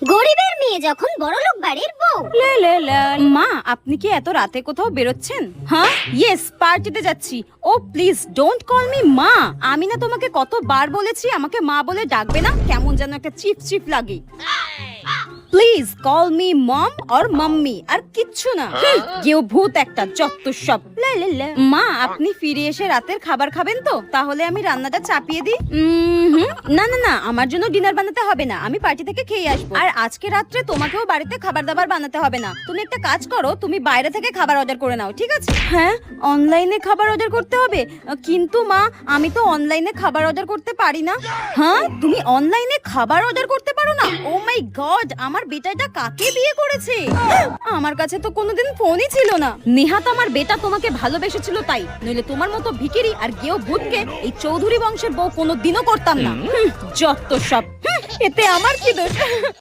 গরিবের মেয়ে যখন বড়লোক বাড়ির বউ। মা, আপনি কি এত রাতে কোথাও বেরোচ্ছেন? হ্যাঁ, ইয়েস, পার্টিতে যাচ্ছি। ও প্লিজ ডোন্ট কল মি মা। আমি না তোমাকে কতবার বলেছি আমাকে মা বলে ডাকবে না, কেমন যেন একটা চিপ চিপ লাগে। Please call me mom or mummy, আর কিচ্ছু না। কেউ ভূত একটা, যত সব। মা, আপনি ফিরে এসে রাতের খাবার খাবেন তো? তাহলে আমি রান্নাটা চাপিয়ে দিই। না না না, আমার জন্য ডিনার বানাতে হবে না, আমি পার্টি থেকে খেয়ে আসবো। আর আজকে রাত্রে তোমাকেও বাড়িতে খাবার দাবার বানাতে হবে না। তুমি একটা কাজ করো, তুমি বাইরে থেকে খাবার অর্ডার করে নাও, ঠিক আছে? হ্যাঁ, অনলাইনে খাবার অর্ডার করতে হবে? কিন্তু মা, আমি তো অনলাইনে খাবার অর্ডার করতে পারি না। হ্যাঁ, তুমি অনলাইনে খাবার অর্ডার করতে পারো না? ও মাই গড, আমার বেটাটা কাকে বিয়ে করেছে? আমার কাছে তো কোনোদিন ফোনই ছিল না। নেহাত আমার বেটা তোমাকে ভালোবেসেছিল তাই, নইলে তোমার মতো ভিখিরি আর গেও ভূতকে এই চৌধুরী বংশের বউ কোনোদিনও করতাম না। যত সব। এতে আমার কি দোষ?